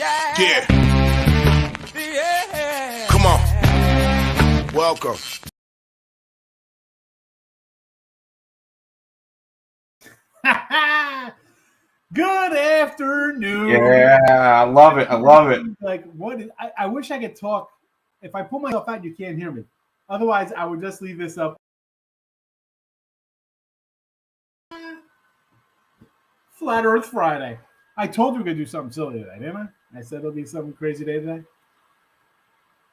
Yeah. Come on. Welcome. Good afternoon. Yeah, I love it. I love it. Like, what? I wish I could talk. If I pull myself out, you can't hear me. Otherwise, I would just leave this up. Flat Earth Friday. I told you we could do something silly today, didn't I? I said it'll be some crazy day today.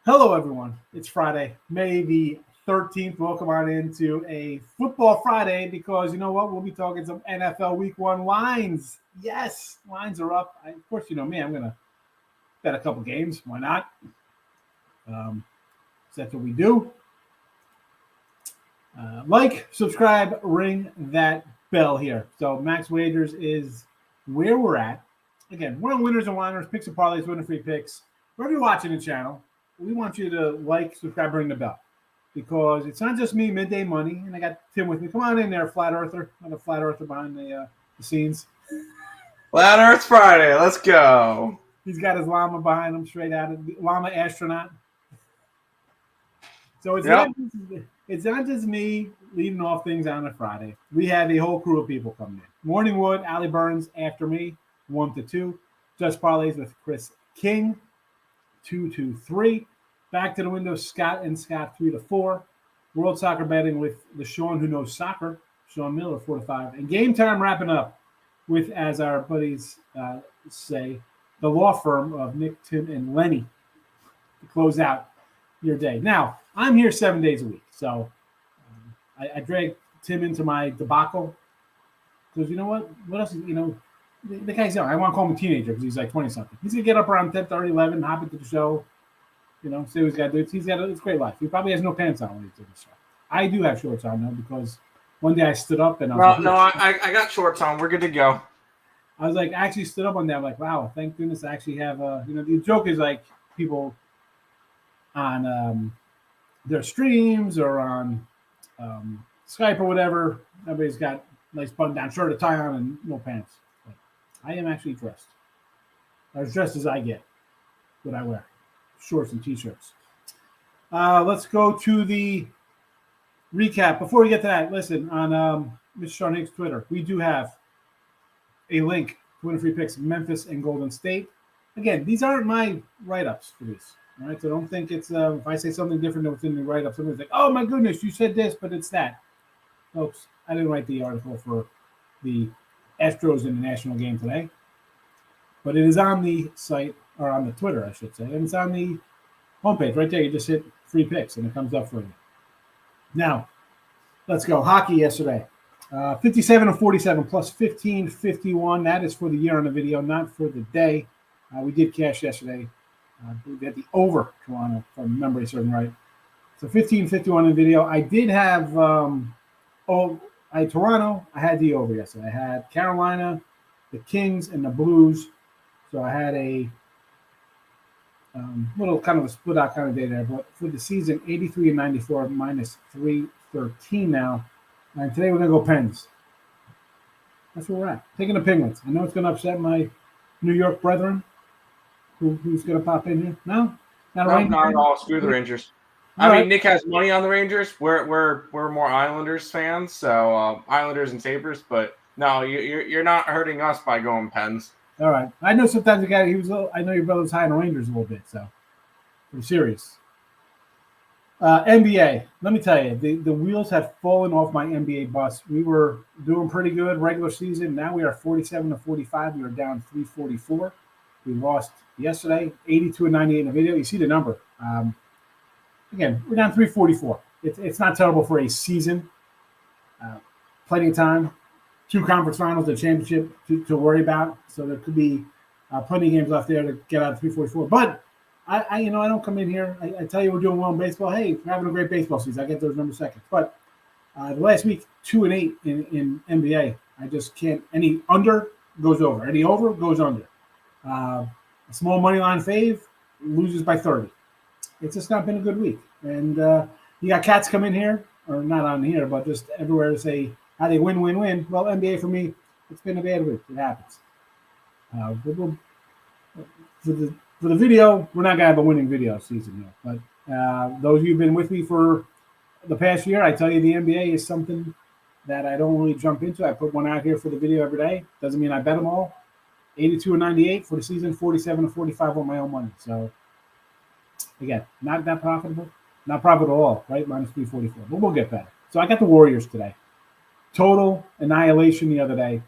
Hello, everyone. It's Friday, May the 13th. Welcome on into a Football Friday because you know what? We'll be talking some NFL Week 1 lines. Yes, lines are up. Of course, you know me. I'm going to bet a couple games. Why not? That's what we do. Like, subscribe, ring that bell here. So Max Wagers is where we're at. Again, we're on winners and whiners, picks and parlays, winner free picks. Wherever you're watching the channel, we want you to like, subscribe, ring the bell. Because it's not just me, Midday Money, and I got Tim with me. Come on in there, Flat Earther. I'm a Flat Earther behind the scenes. Flat Earth Friday. Let's go. He's got his llama behind him, straight out of the llama astronaut. So it's not just me leading off things on a Friday. We have a whole crew of people coming in. Morning Wood, Allie Burns after me, 1 to 2. Just Parlays with Chris King, 2 to 3. Back to the window, Scott and Scott, 3 to 4. World Soccer Betting with the Sean who knows soccer, Sean Miller, 4 to 5. And Game Time wrapping up with, as our buddies say, the law firm of Nick, Tim, and Lenny to close out your day. Now, I'm here 7 days a week, so I drag Tim into my debacle because you know what? What else? The guy's young. I want to call him a teenager because he's like 20-something. He's going to get up around 10:30, 11, hop into the show, see what he's got to do. He's got a great life. He probably has no pants on when he's doing the show. I do have shorts on, though, because one day I stood up and I got shorts on. We're good to go. I was like, I actually stood up one day. I'm like, wow, thank goodness I actually have the joke is like people on their streams or on Skype or whatever, everybody's got nice button-down shirt, a tie on, and no pants. But I am actually dressed. As dressed as I get, what I wear. Shorts and T-shirts. Let's go to the recap. Before we get to that, listen, on Mr. Sean Higgs' Twitter, we do have a link to winner free picks, Memphis and Golden State. Again, these aren't my write-ups for this. All right, so don't think it's if I say something different than what's in the write-up, somebody's like, oh my goodness, you said this, but it's that. Folks, I didn't write the article for the Astros in the national game today, but it is on the site, or on the Twitter, I should say, and it's on the homepage right there. You just hit free picks, and it comes up for you. Now, let's go. Hockey yesterday. 57-47 plus 15-51. That is for the year on the video, not for the day. We did cash yesterday. We had the over Toronto, if I remember serving right. So 15-51 in the video. I did have I had Toronto. I had the over yesterday. I had Carolina, the Kings, and the Blues. So I had a little kind of a split out kind of day there. But for the season, 83-94 minus 313 now. And today we're going to go Pens. That's where we're at. Taking the Penguins. I know it's going to upset my New York brethren. Who's going to pop in here? No? Not at all. Screw the Rangers. I mean, Nick has money on the Rangers. We're more Islanders fans, so Islanders and Sabres. But no, you're not hurting us by going Pens. All right. I know sometimes the guy I know your brother's high on the Rangers a little bit, so I'm serious. NBA. Let me tell you, the wheels have fallen off my NBA bus. We were doing pretty good regular season. Now we are 47-45. We are down 344. We lost yesterday, 82-98 in the video. You see the number. Again, we're down 344. It's not terrible for a season. Plenty of time. 2 conference finals, a championship to worry about. So there could be plenty of games left there to get out of 344. But I don't come in here. I tell you we're doing well in baseball. Hey, we're having a great baseball season. I get those numbers second. But the last week, 2-8 in NBA. I just can't. Any under goes over. Any over goes under. A small money line fave loses by 30. It's just not been a good week. And you got cats come in here, or not on here, but just everywhere to say how they win. Well, NBA for me, it's been a bad week. It happens. for the video, we're not gonna have a winning video season here. But those of you who've been with me for the past year, I tell you the NBA is something that I don't really jump into. I put one out here for the video every day. Doesn't mean I bet them all. 82 and 98 for the season, 47 and 45 on my own money. So again, not that profitable, not profitable at all, right? Minus 344, but we'll get better. So I got the Warriors today. Total annihilation the other day.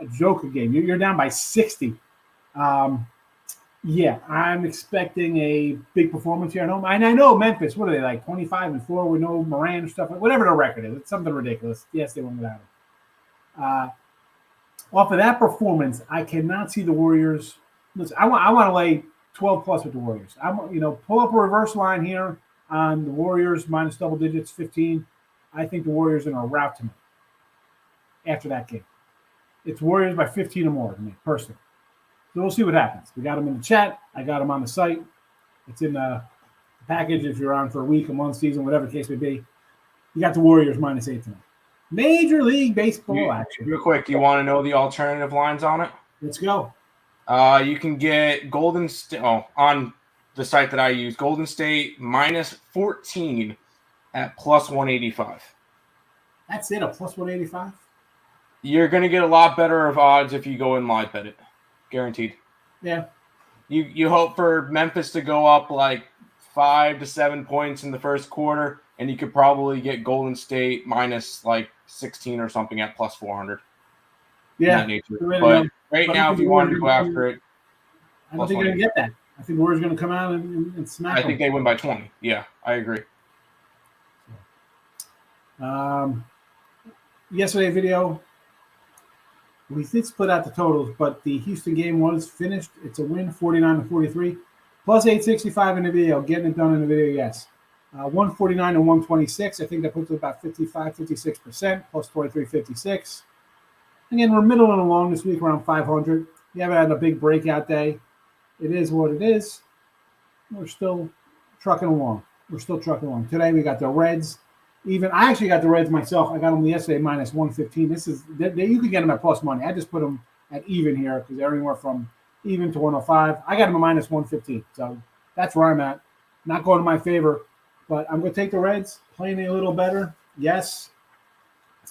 A joker game. You're down by 60. Yeah, I'm expecting a big performance here at home. And I know Memphis, what are they, like 25 and 4 with no Moran or stuff, whatever their record is. It's something ridiculous. Yes, they won without him. Off of that performance, I cannot see the Warriors. Listen, I want to lay 12 plus with the Warriors. Pull up a reverse line here on the Warriors minus double digits, 15. I think the Warriors are going to rout tonight after that game. It's Warriors by 15 or more to me, personally. So we'll see what happens. We got them in the chat. I got them on the site. It's in the package if you're on for a week, a month, season, whatever the case may be. You got the Warriors minus 8 tonight. Major League Baseball action. Real quick, you want to know the alternative lines on it? Let's go. You can get Golden State on the site that I use. Golden State minus 14 at plus 185. That's it, a plus 185? You're going to get a lot better of odds if you go and live bet it. Guaranteed. Yeah. You hope for Memphis to go up like 5 to 7 points in the first quarter, and you could probably get Golden State minus like 16 or something at plus 400. Yeah. But right now, if you wanted to go after it, I don't think you're going to get that. I think Warriors going to come out and smack them. I think they win by 20. Yeah, I agree. Yesterday video, we did split out the totals, but the Houston game was finished. It's a win, 49-43. Plus 865 in the video. Getting it done in the video, yes. 149 and 126. I think that puts it about 55, 56%, plus 23, 56. Again, we're middle and along this week, around 500. We haven't had a big breakout day. It is what it is. We're still trucking along. Today we got the Reds. I actually got the Reds myself. I got them yesterday minus 115. You could get them at plus money. I just put them at even here because they're anywhere from even to 105. I got them at minus 115. So that's where I'm at. Not going in my favor, but I'm going to take the Reds. Playing a little better. Yes.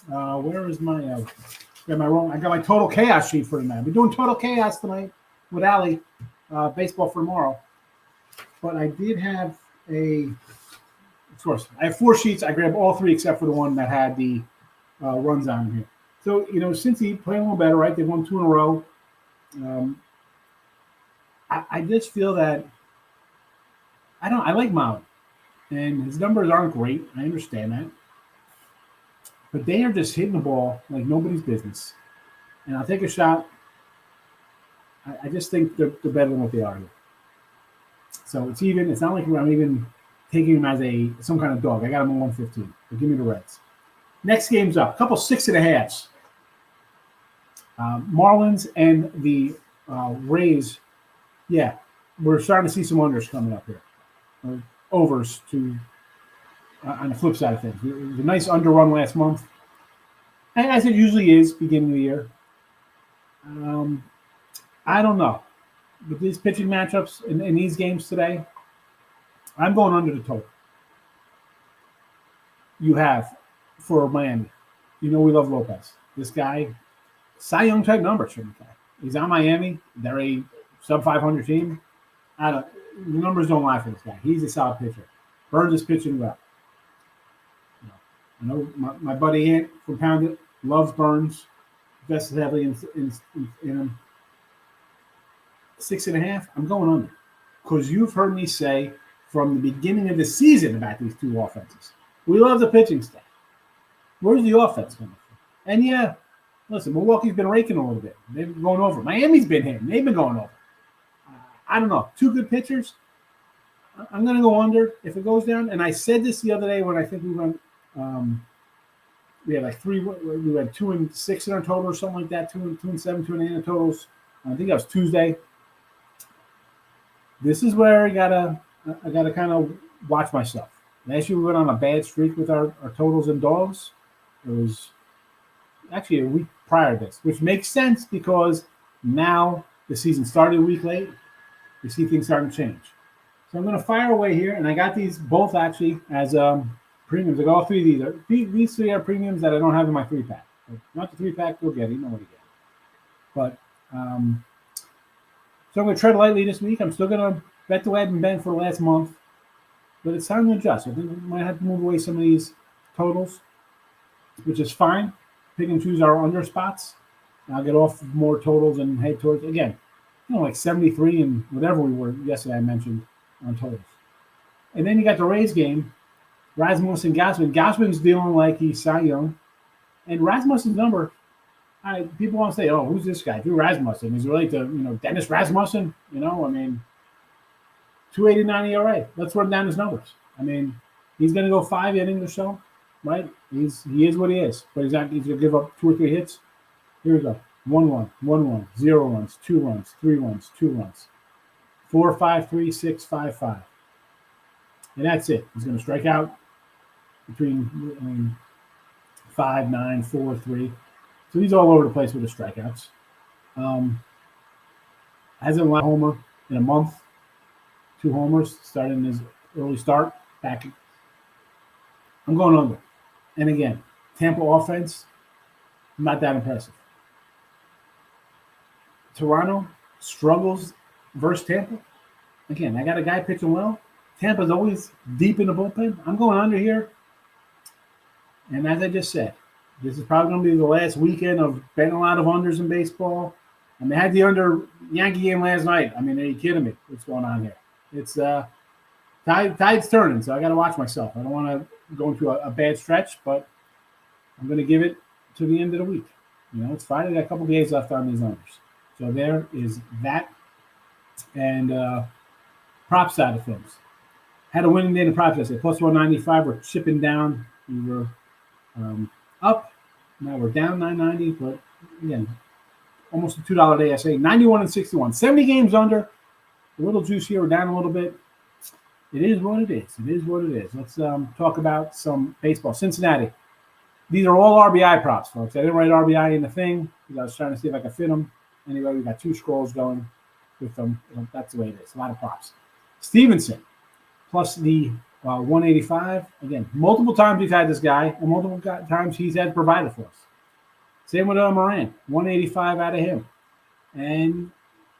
Where is my I got my total chaos sheet for tonight. We're doing total chaos tonight with Allie. Baseball for tomorrow. But I did have of course, I have 4 sheets. I grabbed all 3 except for the one that had the runs on here. So, Cincy playing a little better, right? They won 2 in a row. I just feel that I like Maui. And his numbers aren't great. I understand that. But they are just hitting the ball like nobody's business. And I'll take a shot. I just think they're better than what they are here. So it's even. It's not like I'm even taking him as some kind of dog. I got him at 115. But give me the Reds. Next game's up. A couple 6.5s. Marlins and the Rays. Yeah, we're starting to see some unders coming up here. Overs to on the flip side of things. It was a nice underrun last month, and as it usually is beginning of the year. I don't know. With these pitching matchups in these games today, I'm going under the total. You have for Miami. We love Lopez. This guy, Cy Young type numbers from the guy. He's on Miami. They're a sub 500 team. The numbers don't lie for this guy. He's a solid pitcher. Burns is pitching well. I know my buddy Ant from Pound It loves Burns. Invested heavily in him. 6.5. I'm going under because you've heard me say from the beginning of the season about these 2 offenses. We love the pitching staff. Where's the offense coming from? And yeah, listen, Milwaukee's been raking a little bit. They've been going over. Miami's been hitting. They've been going over. I don't know. 2 good pitchers. I'm going to go under if it goes down. And I said this the other day when I think we went. We had like 3. We had 2 and 6 in our total or something like that. 2 and 7, 2 and 8 in our totals. I think that was Tuesday. This is where I gotta kind of watch myself. Last year we went on a bad streak with our totals and dogs. It was actually a week prior to this, which makes sense because now the season started a week late. you see things starting to change. So I'm going to fire away here, and I got these both actually as premiums. I got all three of these. These three are premiums that I don't have in my 3-pack. Not the 3-pack, you'll get it. You know what you get. But so I'm going to tread lightly this week. I'm still going to bet the way I've been betting for the last month, but it's time to adjust. I think we might have to move away some of these totals, which is fine. Pick and choose our under spots. I'll get off more totals and head towards, again, like 73 and whatever we were yesterday I mentioned on totals. And then you got the Rays game, Rasmussen and Gausman. Gausman's dealing like he's Cy Young. And Rasmussen's number, people want to say, oh, who's this guy? Drew Rasmussen. Is it related to, Dennis Rasmussen? I mean, 289 ERA. Let's run down his numbers. I mean, he's going to go 5 innings or so, right? He is what he is. But he's going to give up 2 or 3 hits. Here we go. 1-1, 1-1, 0 runs, 2 runs, 3 runs, 2 runs. 4-5-3, 6-5-5. And that's it. He's going to strike out between 5, 9, 4, 3. So he's all over the place with the strikeouts. Hasn't allowed a homer in a month. 2 homers starting his early start. Back. I'm going under. And again, Tampa offense, not that impressive. Toronto struggles versus Tampa. Again, I got a guy pitching well. Tampa's always deep in the bullpen. I'm going under here. And as I just said, this is probably going to be the last weekend of betting a lot of unders in baseball. I mean, I had the under Yankee game last night. I mean, are you kidding me? What's going on here? It's tide's turning, so I got to watch myself. I don't want to go into a bad stretch, but I'm going to give it to the end of the week. It's Friday. I got a couple days left on these unders. So there is that. And prop side of things. Had a winning day in the props yesterday. Plus 195. We're chipping down. We were up. Now we're down 990. But again, almost a $2 day. I say 91 and 61. 70 games under. A little juice here. We're down a little bit. It is what it is. It is what it is. Let's talk about some baseball. Cincinnati. These are all RBI props, folks. I didn't write RBI in the thing because I was trying to see if I could fit them. Anyway, we got 2 scrolls going with them. That's the way it is. A lot of props. Stevenson, plus the 185. Again, multiple times we've had this guy, and multiple times he's had provided for us. Same with Moran, 185 out of him. And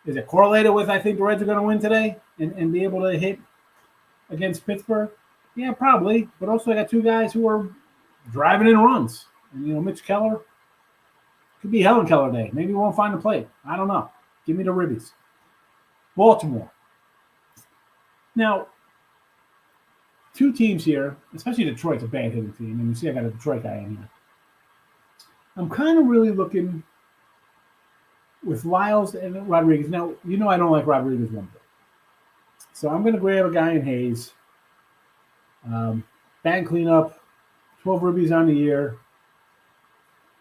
is it correlated with, I think the Reds are going to win today and be able to hit against Pittsburgh? Yeah, probably. But also I got 2 guys who are driving in runs. And, Mitch Keller, could be Helen Keller Day. Maybe he won't find the plate. I don't know. Give me the ribbies. Baltimore. Now, 2 teams here, especially Detroit's a bad hitting team. And you see I got a Detroit guy in here. I'm kind of really looking with Lyles and Rodriguez. Now, I don't like Rodriguez one bit. So I'm going to grab a guy in Hayes. Bang cleanup, 12 ribbies on the year.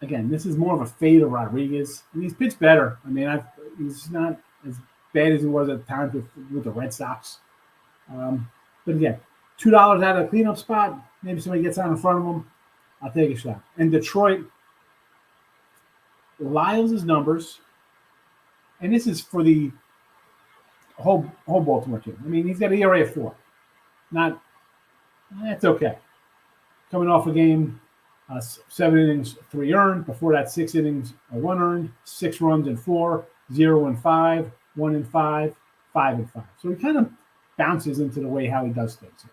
Again, this is more of a fade of Rodriguez. He's pitched better. I mean, he's not as bad as he was at times with the Red Sox. But again, $2 out of the cleanup spot. Maybe somebody gets out in front of him. I'll take a shot. And Detroit, Lyles' numbers, and this is for the whole Baltimore team. I mean, he's got an ERA of 4. That's okay. Coming off a game, 7 innings, 3 earned. Before that, 6 innings, 1 earned, 6 runs and 4, 0 and 5, 1 and 5, 5 and 5. So he kind of bounces into the way how he does things.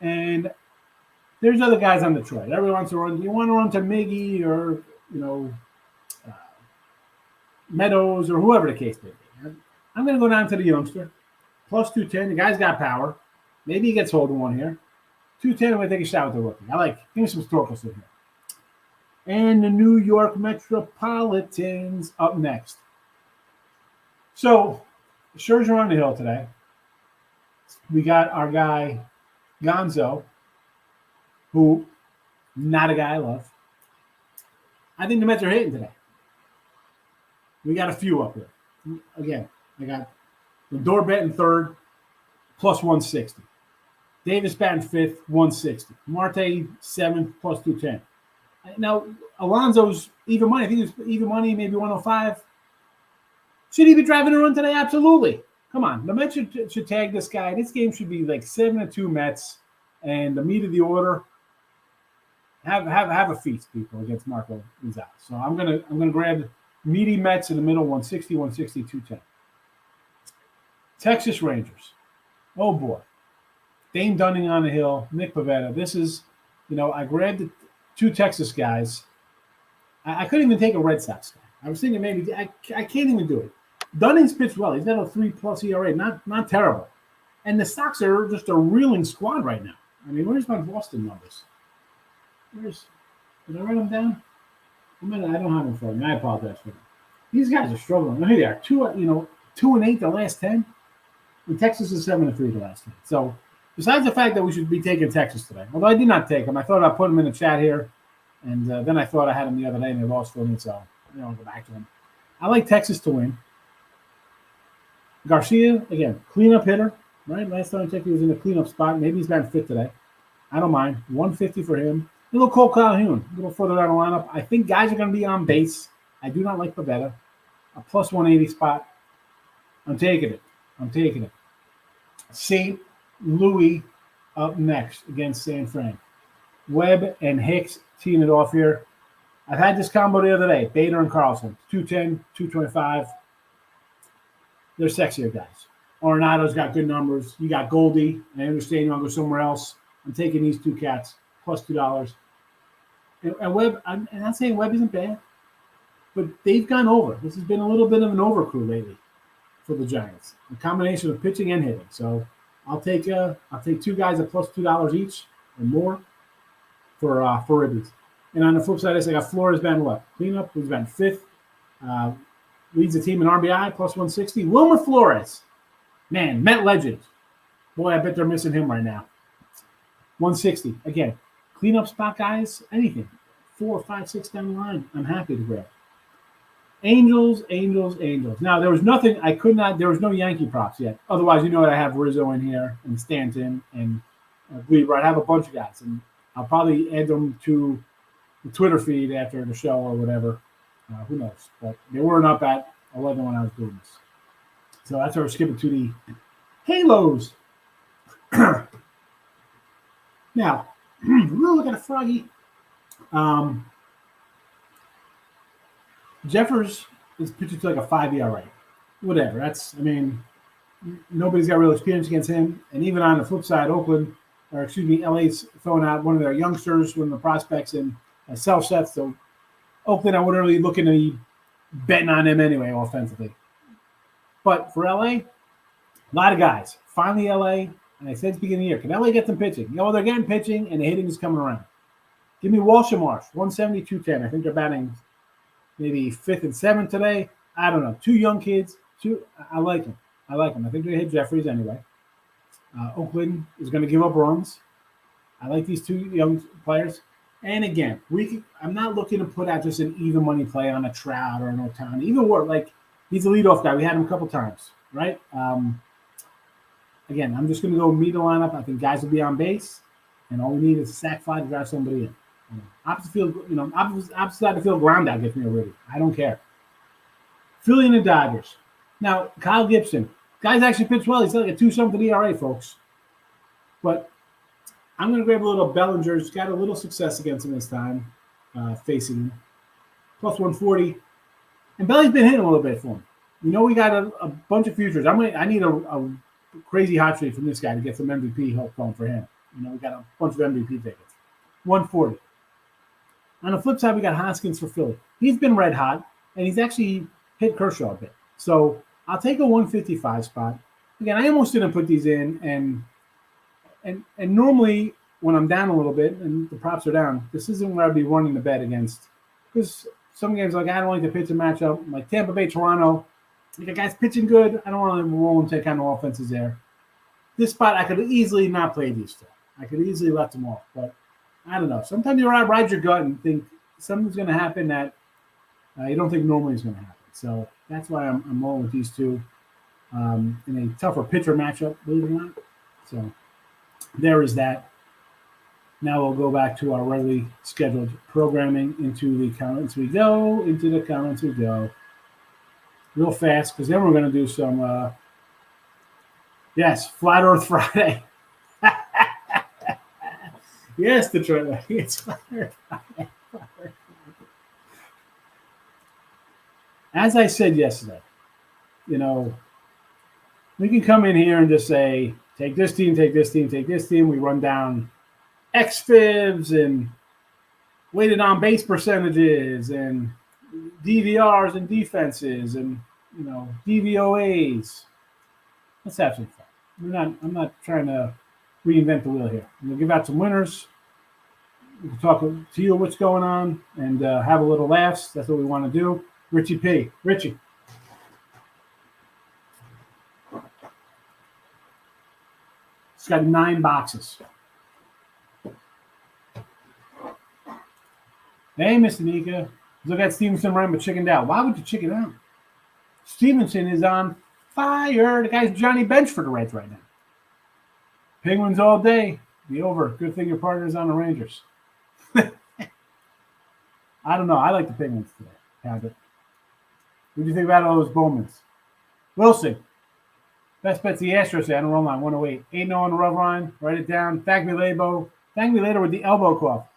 And there's other guys on Detroit. Everyone wants to run. You want to run to Miggy or Meadows or whoever the case may be. I'm going to go down to the youngster. Plus 210. The guy's got power. Maybe he gets hold of one here. 210, I'm going to take a shot with the rookie. Give me some Storkos in here. And the New York Metropolitans up next. So, Scherzer on the hill today. We got our guy, Gonzo, who, not a guy I love. I think the Mets are hitting today. We got a few up here. Again, I got Lindor batting 3rd, plus 160. Davis batting 5th, 160. Marte 7th, plus 210. Now, Alonso's even money. I think it's even money, maybe 105. Should he be driving a run today? Absolutely. Come on, the Mets should tag this guy. This game should be like 7-2 Mets, and the meat of the order. Have a feast, people, against Marco Gonzalez. So I'm gonna grab meaty Mets in the middle, 160, 160, 210. Texas Rangers. Oh boy, Dane Dunning on the hill, Nick Pivetta. This is, I grabbed the two Texas guys. I couldn't even take a Red Sox guy. I was thinking maybe I can't even do it. Dunning's pitched well. He's got a 3+ ERA, not terrible. And the Sox are just a reeling squad right now. I mean, where's my Boston numbers? Did I write them down? I don't have them for me. I apologize for them. These guys are struggling. Here they are, 2-8 the last 10. And Texas is 7-3 the last 10. So besides the fact that we should be taking Texas today, although I did not take them, I thought I'd put them in the chat here. And then I thought I had them the other day and they lost for me. So I'll go back to them. I like Texas to win. Garcia, again, cleanup hitter, right? Last time I checked, he was in the cleanup spot. Maybe he's been fit today. I don't mind. 150 for him. A little Cole Calhoun, a little further down the lineup. I think guys are going to be on base. I do not like Pivetta. A plus 180 spot. I'm taking it. St. Louis up next against San Fran. Webb and Hicks teeing it off here. I've had this combo the other day. Bader and Carlson. 210, 225. They're sexier guys. Oronado's got good numbers. You got Goldie. I understand you want to go somewhere else. I'm taking these two cats, plus $2. And Webb, I'm not saying Webb isn't bad, but they've gone over. This has been a little bit of an overcrew lately for the Giants. A combination of pitching and hitting. So I'll take two guys at plus $2 each or more for Ribbies. And on the flip side, I got Flores batting what? Cleanup, who's batting fifth. Leads the team in RBI, plus 160. Wilmer Flores. Man, Met legend. Boy, I bet they're missing him right now. 160. Again, cleanup spot guys, anything. 4, 5, 6 down the line. I'm happy to grab. Angels. Now, there was nothing, there was no Yankee props yet. Otherwise, I have Rizzo in here and Stanton and Gleaver. I have a bunch of guys, and I'll probably add them to the Twitter feed after the show or whatever. Who knows? But they weren't up at 11 when I was doing this. So that's why we're skipping to the Halos. Now, we'll look at a Froggy. Jeffers is pitching to like a 5 ERA. Whatever. Nobody's got real experience against him. And even on the flip side, LA's throwing out one of their youngsters, one of the prospects in Self-Seth. So Oakland, I wouldn't really looking to be betting on them anyway, offensively. But for LA, a lot of guys. Finally, LA, and I said at the beginning of the year, can LA get them pitching? They're getting pitching, and the hitting is coming around. Give me Walsh and Marsh, 170, 210. I think they're batting maybe 5th and 7th today. I don't know. Two young kids. I like them. I think they hit Jeffries anyway. Oakland is going to give up runs. I like these two young players. And again, I'm not looking to put out just an even money play on a Trout or an Ohtani. Even worse, he's a leadoff guy. We had him a couple times, right? Again, I'm just going to go meet the lineup. I think guys will be on base, and all we need is a sac fly to drive somebody in. Opposite field, opposite side of the field ground out gets me already. I don't care. Philly and the Dodgers. Now, Kyle Gibson. Guy's actually pitched well. He's like a 2-something ERA, folks. But I'm going to grab a little Bellinger. He's got a little success against him this time, facing him. Plus 140. And Belly's been hitting a little bit for him. We got a bunch of futures. I need a crazy hot streak from this guy to get some MVP help going for him. We got a bunch of MVP tickets. 140. On the flip side, we got Hoskins for Philly. He's been red hot, and he's actually hit Kershaw a bit. So I'll take a 155 spot. Again, I almost didn't put these in, and normally when I'm down a little bit and the props are down, this isn't where I'd be running the bet against. Because some games, I don't like to pitch a matchup. Like Tampa Bay, Toronto, the guy's pitching good. I don't want to roll and take kind of offenses there. This spot, I could easily not play these two. I could easily let them off, but I don't know. Sometimes you ride your gut and think something's going to happen that you don't think normally is going to happen. So that's why I'm rolling with these two in a tougher pitcher matchup, believe it or not. So there is that. Now we'll go back to our regularly scheduled programming. Into the comments we go. Real fast, because then we're going to do some Yes, Flat Earth Friday. Yes, Detroit. It's Flat Earth Friday. As I said yesterday, you know, we can come in here and just say, take this team, take this team, take this team. We run down X-Fibs and weighted on base percentages and DVRs and defenses and, you know, DVOAs. Let's have some fun. I'm not trying to reinvent the wheel here. I'm going to give out some winners. We can talk to you what's going on and have a little laughs. That's what we want to do. Richie P. Richie. It's got 9 boxes. Hey, Mr. Nika. Look at Stevenson running, but chickened out. Why would you chicken out? Stevenson is on fire. The guy's Johnny Bench for the Reds right now. Penguins all day. Be over. Good thing your partner's on the Rangers. I don't know. I like the Penguins today. Have it. What do you think about all those Bowmans? Wilson. Best bet's the Astros on the run line, 108. 8-0 on the run line. Write it down. Thank me later with the elbow cough.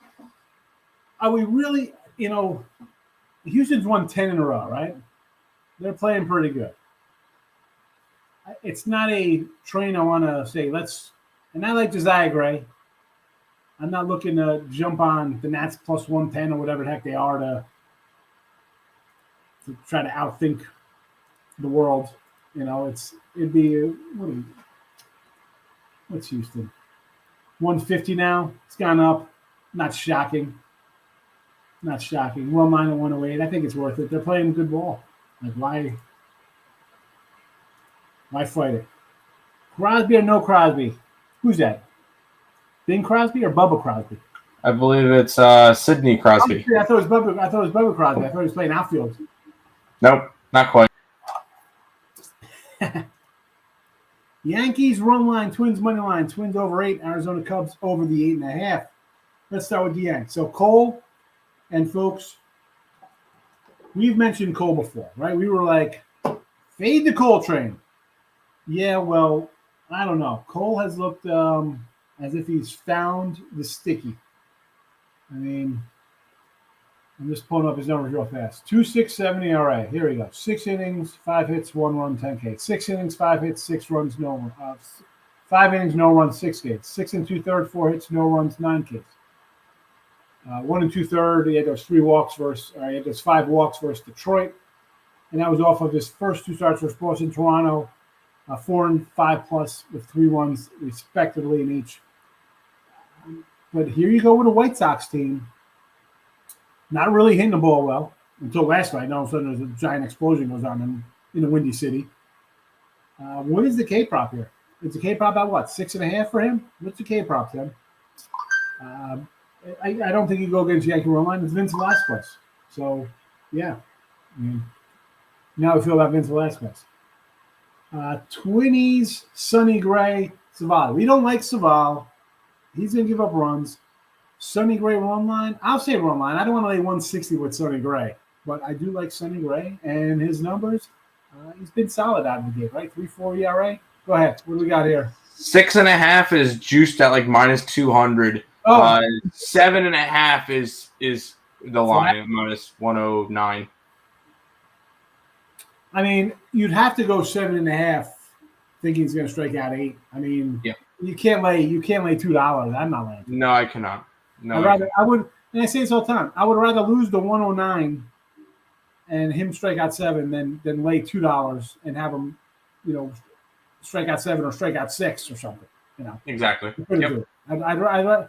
Are we really, you know, Houston's won 10 in a row, right? They're playing pretty good. It's not a train I want to say, and I like Josiah Gray. I'm not looking to jump on the Nats plus 110 or whatever the heck they are to try to outthink the world. You know, it'd be what's Houston? 150 now. It's gone up. Not shocking. Run line at 108. I think it's worth it. They're playing good ball. Like why fight it? Crosby or no Crosby? Who's that? Bing Crosby or Bubba Crosby? I believe it's Sidney Crosby. I thought it was Bubba Crosby. I thought he was playing outfield. Nope, not quite. Yankees run line, Twins money line, Twins over 8, Arizona Cubs over the 8.5. Let's start with the Yanks. So Cole and folks, we've mentioned Cole before, right? We were like, fade the Cole train. Yeah, well, I don't know. Cole has looked as if he's found the sticky. I mean, I'm just pulling up his numbers real fast. 2.67 ERA. Here we go. 6 innings, 5 hits, 1 run, 10 Ks. 6 innings, 5 hits, 6 runs, no run. 5 innings, no runs, 6 Ks. 6 2/3, 4 hits, no runs, 9 Ks. 1 2/3. He had those 3 walks versus. He had those 5 walks versus Detroit, and that was off of his first 2 starts versus Boston, Toronto. 4 and 5 plus with 3 runs respectively in each. But here you go with a White Sox team. Not really hitting the ball well until last night. All of a sudden, there's a giant explosion goes on in the Windy City. What is the K prop here? Is the K prop at what? 6.5 for him? What's the K prop, Tim? I don't think you go against Yankee run line. It's Vince Velasquez. So, yeah. I mean, now we feel about Vince Velasquez. Twinnies, Sonny Gray, Savale. We don't like Savale. He's going to give up runs. Sonny Gray run line. I'll say run line. I don't want to lay 160 with Sonny Gray, but I do like Sonny Gray and his numbers. He's been solid out of the gate, right? 3.4 ERA. Go ahead. What do we got here? 6.5 is juiced at like minus 200. 7.5 is the line at minus 109. I mean, you'd have to go 7.5, thinking he's going to strike out 8. I mean, yeah. You can't lay $2. I'm not laying. No, I cannot. No, I would, and I say this all the time. I would rather lose the 109 and him strike out 7 than lay $2 and have him, strike out 7 or strike out 6 or something. Exactly. Yep. I'd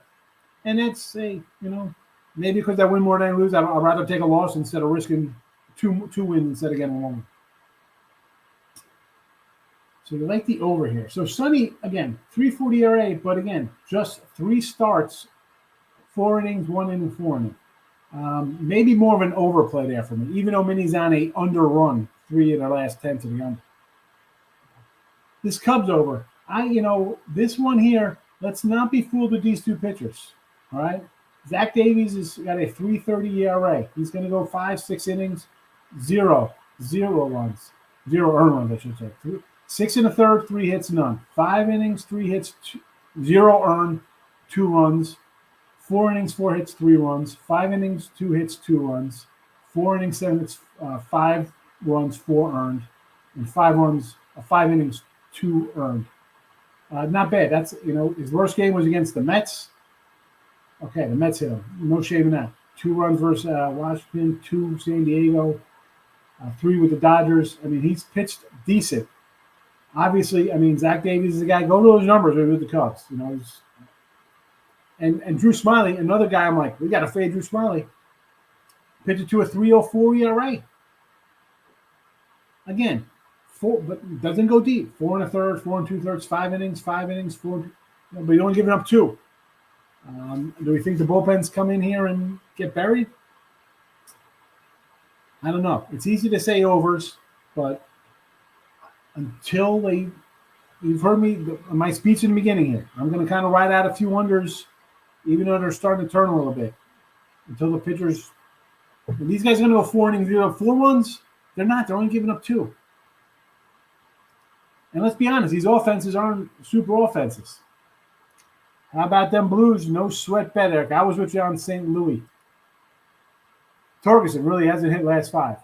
and that's maybe because I win more than I lose. I'd rather take a loss instead of risking two wins instead of getting 1. So you like the over here. So Sonny, again, 3.40 ERA, but again, just 3 starts, 4 innings, 1 inning, 4 innings. Maybe more of an overplay there for me, even though Minnie's on a underrun, 3 of their last 10 to the under. This Cubs over. This one here, let's not be fooled with these 2 pitchers. All right? Zach Davies has got a 3.30 ERA. He's going to go 5, 6 innings, 0 runs. 0 earned runs, I should say. 6 1/3, 3 hits, none. 5 innings, 3 hits, 0 earned, 2 runs. 4 innings, 4 hits, 3 runs. 5 innings, 2 hits, 2 runs. 4 innings, 7 hits, 5 runs, 4 earned, and 5 innings, 2 earned. Not bad. That's his worst game was against the Mets. Okay, the Mets hit him. No shame in that. 2 runs versus Washington, 2 San Diego, 3 with the Dodgers. I mean, he's pitched decent. Obviously, I mean, Zach Davies is the guy. Go to those numbers with the Cubs. And Drew Smiley, another guy. I'm like, we got to fade Drew Smiley. Pitched to a 3.04 ERA. Again, 4, but doesn't go deep. 4 1/3, 4 2/3, 5 innings, 4. But you don't give it up 2. Do we think the bullpens come in here and get buried? I don't know. It's easy to say overs, but until you've heard my speech in the beginning here. I'm going to kind of ride out a few unders, even though they're starting to turn a little bit. Until the pitchers, these guys are going to go 4 innings, 4 runs. They're not. They're only giving up 2. And let's be honest, these offenses aren't super offenses. How about them Blues? No sweat bet, Eric. I was with you on St. Louis. Torgerson really hasn't hit last 5.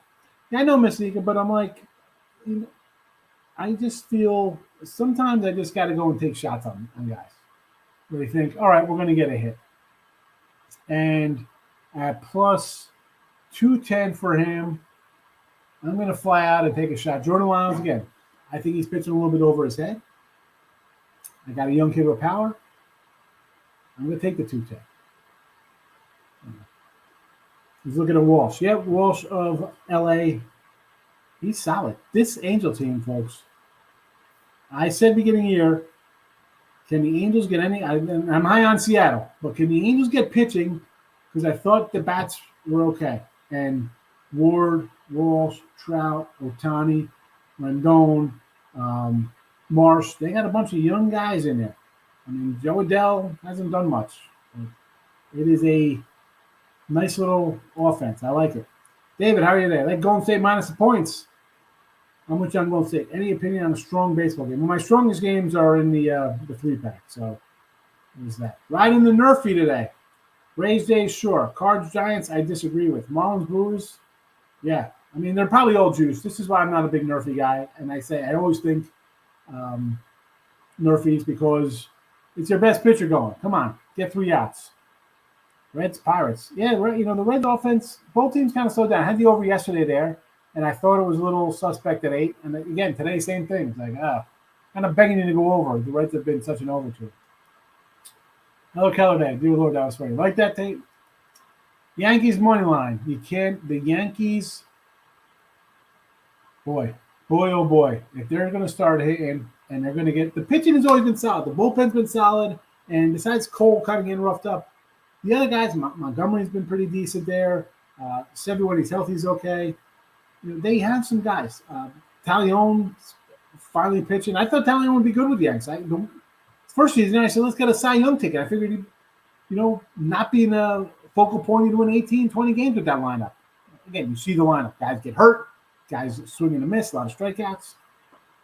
Yeah, I know Mystica, but I'm like, I just feel sometimes I just got to go and take shots on guys. Where they think, all right, we're going to get a hit. And at plus 210 for him, I'm going to fly out and take a shot. Jordan Lyles, again, I think he's pitching a little bit over his head. I got a young kid with power. I'm going to take the 210. He's looking at Walsh. Yeah, Walsh of L.A. He's solid. This Angel team, folks. I said beginning of the year, can the Angels get any? I'm high on Seattle, but can the Angels get pitching? Because I thought the bats were okay. And Ward, Walsh, Trout, Ohtani, Rendon, Marsh, they got a bunch of young guys in there. I mean, Joe Adell hasn't done much. It is a nice little offense. I like it. David, how are you there? Like Golden State minus the points. I'm with you on Golden State. Any opinion on a strong baseball game? Well, my strongest games are in the 3-pack. So there's that. Riding the Nerfy today. Rays Days, sure. Cards Giants, I disagree with. Marlins Brewers, yeah. I mean, they're probably all juice. This is why I'm not a big Nerfy guy. And I always think Nerfies because it's your best pitcher going. Come on, get 3 outs. Reds, Pirates. Yeah, the Reds offense, both teams kind of slowed down. I had the over yesterday there, and I thought it was a little suspect at 8. And again, today, same thing. It's like, kind of begging you to go over. The Reds have been such an overture. Hello, Keller Day. Dear Lord, that was funny. Like that tape? Yankees money line. You can't. The Yankees, boy, oh boy. If they're going to start hitting and they're going to get – the pitching has always been solid. The bullpen's been solid. And besides Cole kind of getting roughed up, the other guys, Montgomery's been pretty decent there. Sevi, when he's healthy, is okay. They have some guys. Talion finally pitching. I thought Talion would be good with the Yanks. First season, I said, let's get a Cy Young ticket. I figured he'd, not being a focal point, he'd win 18, 20 games with that lineup. Again, you see the lineup. Guys get hurt. Guys swing and a miss, a lot of strikeouts.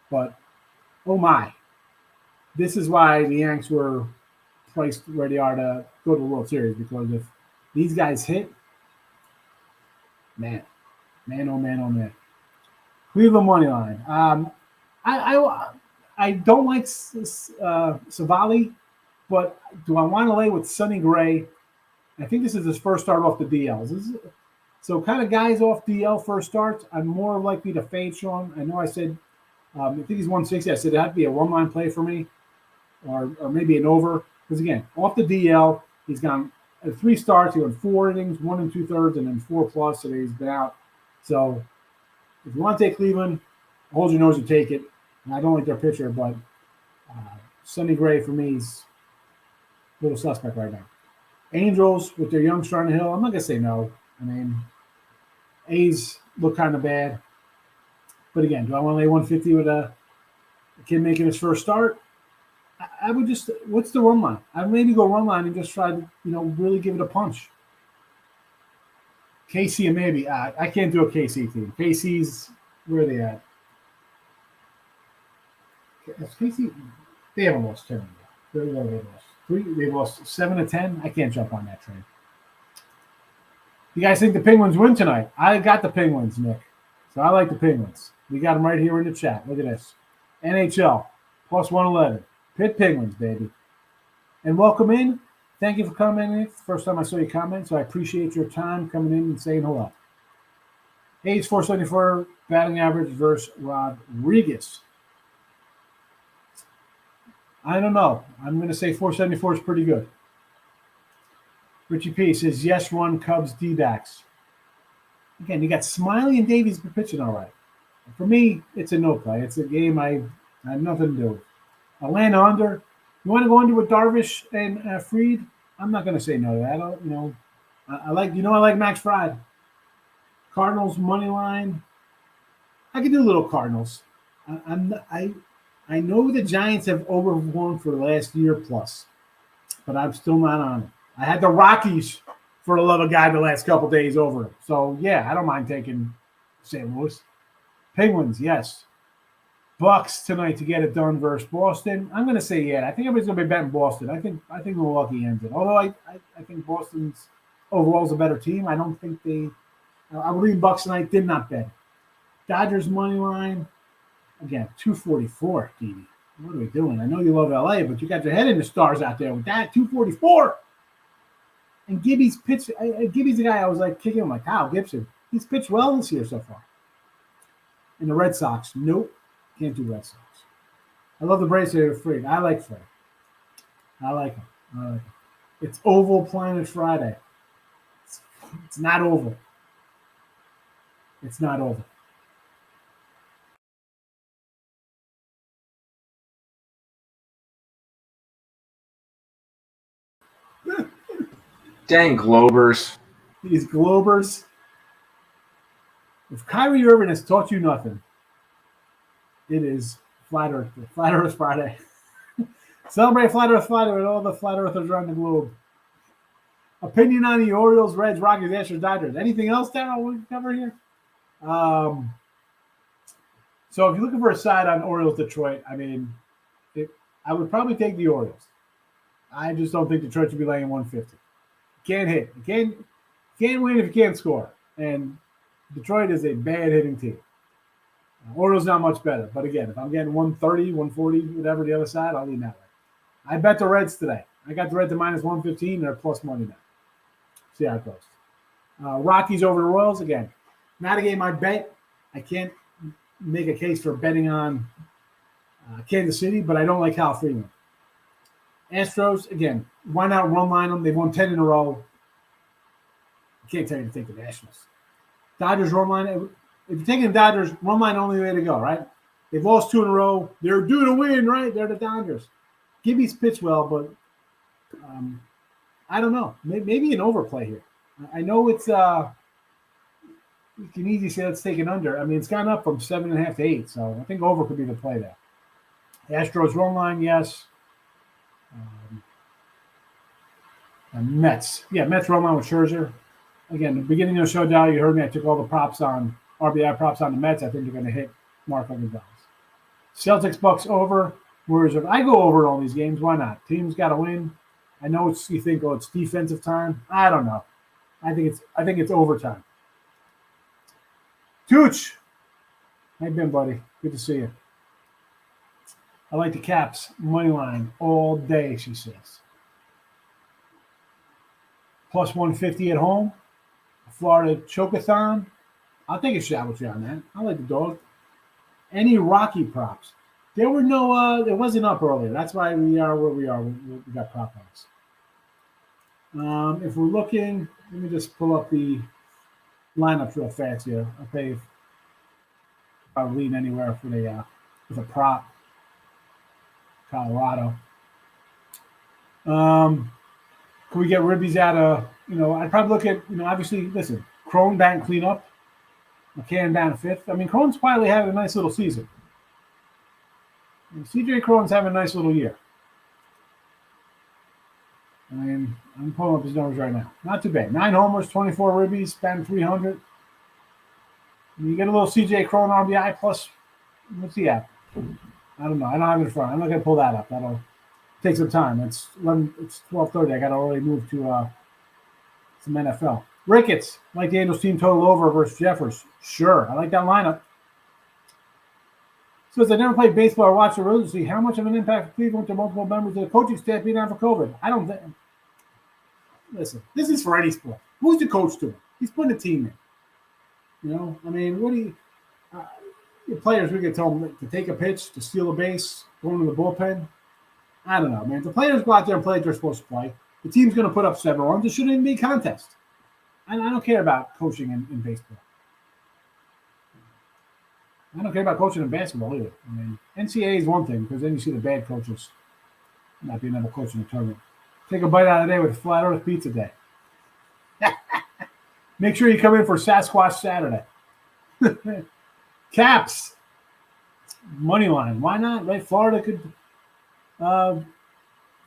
But, oh my. This is why the Yanks were priced where they are to go to the World Series, because if these guys hit, man, oh man. Cleveland money line. I don't like Savali, but do I want to lay with Sonny Gray? I think this is his first start off the DL. So kind of guys off DL first starts, I'm more likely to fade Sean. I know I said, I think he's 160. I said it had to be a one-line play for me, or maybe an over. Because again, off the DL, he's gone 3 starts. He went 4 innings, 1 2/3, and then 4+. So he's been out. So if you want to take Cleveland, hold your nose and take it. And I don't like their pitcher, but Sonny Gray for me is a little suspect right now. Angels with their young starting hill. I'm not gonna say no. I mean, A's look kind of bad. But again, do I want to lay 150 with a kid making his first start? I would just, what's the run line? I'd maybe go run line and just try to, really give it a punch. KC and maybe. I can't do a KC team. KC's, where are they at? Casey, they haven't lost 10 yet. They lost 3. They lost 7 to 10. I can't jump on that train. You guys think the Penguins win tonight? I got the Penguins, Nick. So I like the Penguins. We got them right here in the chat. Look at this. NHL, plus 111. Pitt Penguins, baby. And welcome in. Thank you for coming in. It's the first time I saw your comment, so I appreciate your time coming in and saying hello. Age 474, batting average versus Rodriguez. I don't know. I'm going to say 474 is pretty good. Richie P says, yes, run Cubs D-backs. Again, you got Smiley and Davies pitching all right. For me, it's a no play. It's a game I have nothing to do with. Atlanta under. You want to go under with Darvish and Fried? I'm not going to say no to that. I like Max Fried. Cardinals money line. I can do a little Cardinals. I know the Giants have overperformed for the last year plus, but I'm still not on it. I had the Rockies, for the love of God, the last couple days over them. So, yeah, I don't mind taking St. Louis. Penguins, yes. Bucks tonight to get it done versus Boston. I'm going to say, yeah. I think everybody's going to be betting Boston. I think Milwaukee ends it. Although I think Boston's overall is a better team. I don't think they – I believe Bucks tonight did not bet. Dodgers money line. Again, 244, Dee. What are we doing? I know you love LA, but you got your head in the stars out there with that 244. And Gibby's pitched. Gibby's the guy I was like kicking him like Kyle Gibson. He's pitched well this year so far. And the Red Sox, nope, can't do Red Sox. I love the Braves. They're Fried. I like Fried. I like him. It's Oval Planet Friday. It's not oval. It's not oval. Dang Globers. These Globers. If Kyrie Irving has taught you nothing, it is Flat Earth. Flat Earth Friday. Celebrate Flat Earth Friday with all the Flat Earthers around the globe. Opinion on the Orioles, Reds, Rockies, Astros, Dodgers. Anything else, Darryl, we can cover here? So if you're looking for a side on Orioles Detroit, I mean, I would probably take the Orioles. I just don't think Detroit should be laying 150. Can't hit. You can't win if you can't score. And Detroit is a bad hitting team. Orioles not much better. But again, if I'm getting 130, 140, whatever the other side, I'll lean that way. I bet the Reds today. I got the Reds to minus 115. They're plus money now. See how it goes. Rockies over the Royals. Again, not a game I bet. I can't make a case for betting on Kansas City, but I don't like Kyle Freeland. Astros, again, why not run line them? They've won 10 in a row. I can't tell you to take the Nationals. Dodgers run line. If you're taking the Dodgers, run line only way to go, right? They've lost 2 in a row. They're due to win, right? They're the Dodgers. Gibby's pitched well, but I don't know. Maybe an overplay here. I know it's you can easily say let's take an under. I mean, it's gone up from 7.5 to 8, so I think over could be the play there. Astros run line, yes. Mets. Yeah, Mets run line with Scherzer. Again, the beginning of the show, Dow, you heard me. I took all the props on RBI props on the Mets. I think they're going to hit Mark Gonzalez. Celtics Bucks over. Whereas if I go over in all these games, why not? Team's got to win. I know you think, it's defensive time. I don't know. I think it's overtime. Tooch. How you been, buddy? Good to see you. I like the Caps money line all day, she says. Plus 150 at home. Florida Chokathon. I'll take a shot with you on that. I like the dog. Any Rocky props? There were no, it wasn't up earlier. That's why we are where we are. We got prop odds. If we're looking, let me just pull up the lineups real fast here. Okay, if I'll lean anywhere for the with a prop. Colorado. Can we get Ribbies out of, I'd probably look at, obviously, listen, Crone batting cleanup, McCann down 5th. I mean, Crone's quietly having a nice little season. And CJ Crone's having a nice little year. I mean, I'm pulling up his numbers right now. Not too bad. 9 homers, 24 ribbies, batting 300. You get a little CJ Crone RBI plus, what's he at? I don't know. I don't have it in front. I'm not going to pull that up. That'll take some time. It's 12:30. I got to already move to some NFL. Ricketts, like the Angels team total over versus Jeffers. Sure. I like that lineup. So as I never played baseball or watched the Roses, see how much of an impact Cleveland to multiple members of the coaching staff being out for COVID. I don't think. Listen, this is for any sport. Who's the coach to it? He's putting a team in. You know, I mean, what do you? Your players, we could tell them to take a pitch, to steal a base, go into the bullpen. I don't know, man. The players go out there and play what they're supposed to play. The team's going to put up 7 runs. It shouldn't even be a contest. And I don't care about coaching in baseball. I don't care about coaching in basketball either. I mean, NCAA is one thing because then you see the bad coaches not being able to coach in the tournament. Take a bite out of the day with Flat Earth Pizza Day. Make sure you come in for Sasquatch Saturday. Caps. Money line. Why not? Right? Florida could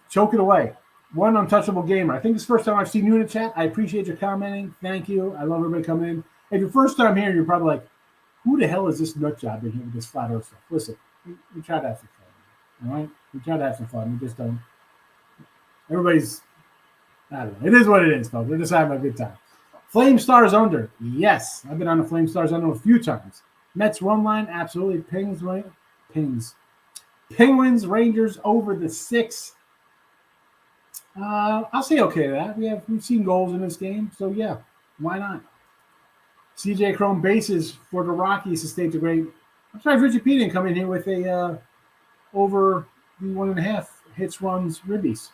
choke it away. One untouchable gamer. I think it's the first time I've seen you in the chat. I appreciate your commenting. Thank you. I love everybody coming in. If your first time here, you're probably like, who the hell is this nut job in here with this flat earth stuff? Listen, we try to have some fun. All right? We try to have some fun. We just don't. Everybody's, I don't know. It is what it is, folks. We're just having a good time. Flame Stars under. Yes. I've been on the Flame Stars under a few times. Mets run line, absolutely. Penguins, Rangers over the 6. I'll say okay to that. We've seen goals in this game, so yeah, why not? CJ Chrome bases for the Rockies to stay the great. I'm sorry, Richie P didn't come in here with a over the 1.5 hits, runs, ribbies.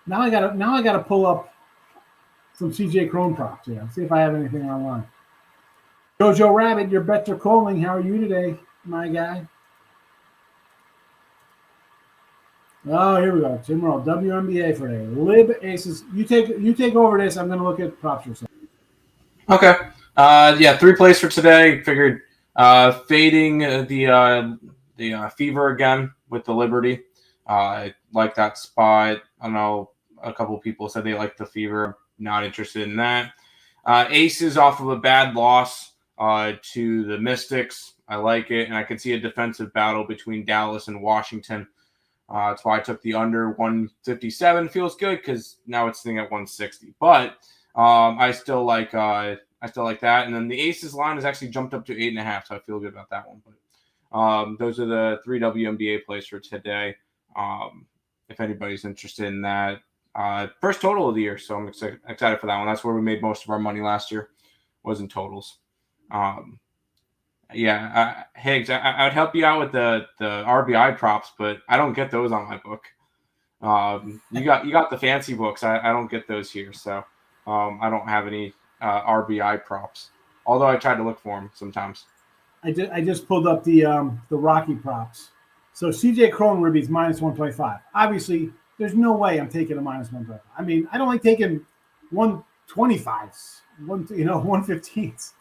Now I gotta pull up some CJ Chrome props here. See if I have anything online. Jojo Rabbit, you're better calling. How are you today, my guy? Oh, here we go. Jim Roll, WNBA for today. Lib Aces. You take over this. I'm going to look at props or something. Okay. Yeah, 3 plays for today. Figured fading the Fever again with the Liberty. I like that spot. I know a couple of people said they like the Fever. Not interested in that. Aces off of a bad loss to the Mystics. I like it, and I can see a defensive battle between Dallas and Washington. That's why I took the under 157. Feels good because now it's sitting at 160. But I still like that. And then the Aces line has actually jumped up to 8.5, so I feel good about that one. But those are the 3 WNBA plays for today. If anybody's interested in that. First total of the year, so I'm excited for that one. That's where we made most of our money last year, was in totals. Higgs, I would help you out with the RBI props, but I don't get those on my book. You got the fancy books. I don't get those here, so I don't have any RBI props. Although I tried to look for them sometimes. I just pulled up the Rocky props. So CJ Cron ribbies minus 125. Obviously, there's no way I'm taking a minus 125. I mean, I don't like taking 125s, 115s.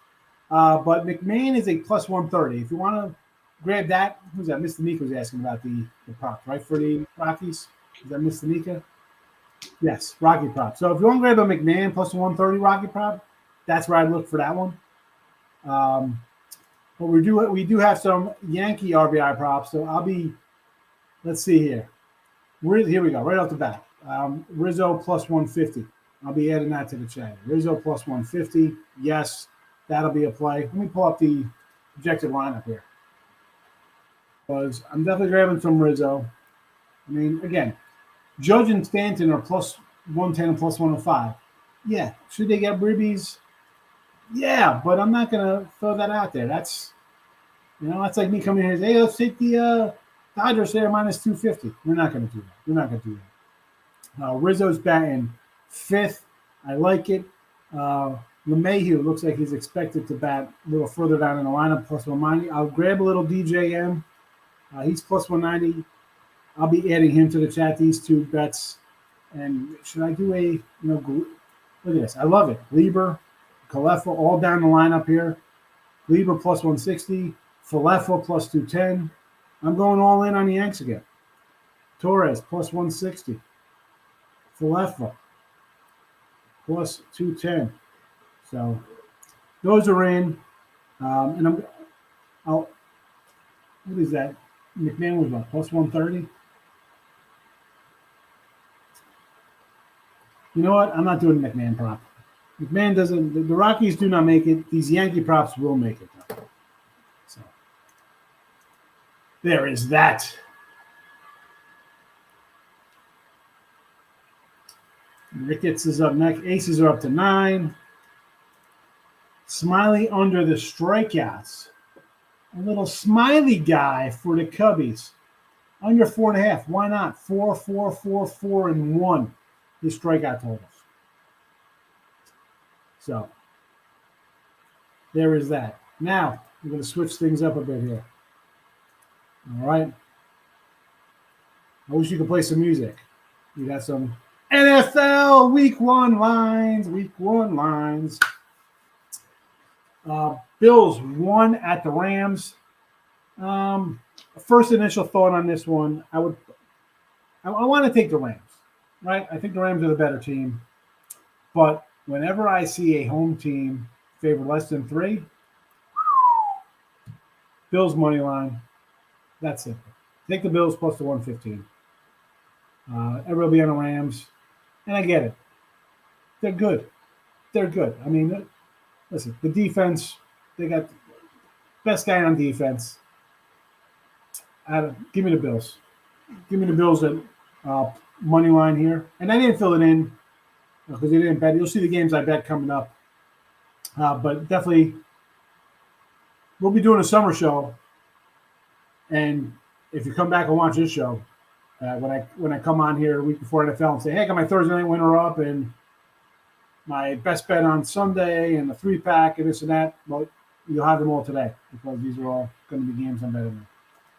But McMahon is a plus 130. If you want to grab that, who's that? Mr. Nika was asking about the prop, right? For the Rockies. Is that Mr. Nika? Yes, Rocky prop. So if you want to grab a McMahon plus 130 Rocky prop, that's where I'd look for that one. But we do have some Yankee RBI props. So let's see here. Here we go, right off the bat. Rizzo plus 150. I'll be adding that to the chat. Rizzo plus 150. Yes, that'll be a play. Let me pull up the projected lineup here. Because I'm definitely grabbing some Rizzo. I mean, again, Judge and Stanton are plus 110 and plus 105. Yeah. Should they get ribbies? Yeah, but I'm not going to throw that out there. That's like me coming here and say, hey, let's take the Dodgers there minus 250. We're not going to do that. Rizzo's batting 5th. I like it. LeMahieu looks like he's expected to bat a little further down in the lineup, plus 190. I'll grab a little DJM. He's plus 190. I'll be adding him to the chat, these 2 bets. And should I do look at this. I love it. Lieber, Kalefa, all down the lineup here. Lieber plus 160. Falefa plus 210. I'm going all in on the Yanks again. Torres plus 160. Falefa plus 210. So those are in. And what is that? McMahon was what, plus 130? You know what? I'm not doing the McMahon prop. McMahon doesn't. The Rockies do not make it. These Yankee props will make it, though. So there is that. Ricketts is up next. Aces are up to 9. Smiley under the strikeouts. A little smiley guy for the Cubbies. Under 4.5. Why not? 4, 4, 4, 4, and 1. His strikeout totals. So there is that. Now we're going to switch things up a bit here. All right. I wish you could play some music. You got some NFL Week 1 lines. Week 1 lines. Bills won at the Rams. First initial thought on this one, I want to take the Rams, right? I think the Rams are the better team. But whenever I see a home team favor less than 3, Bills money line, that's simple. Take the Bills plus the 115. Everybody will be on the Rams. And I get it. They're good. They're good. I mean, listen, the defense, they got the best guy on defense. Give me the Bills. Give me the Bills at money line here. And I didn't fill it in because they didn't bet. You'll see the games I bet coming up. But definitely, we'll be doing a summer show. And if you come back and watch this show, when I come on here a week before NFL and say, hey, I got my Thursday night winner up and my best bet on Sunday and the 3-pack and this and that, well, you'll have them all today because these are all going to be games I'm betting on.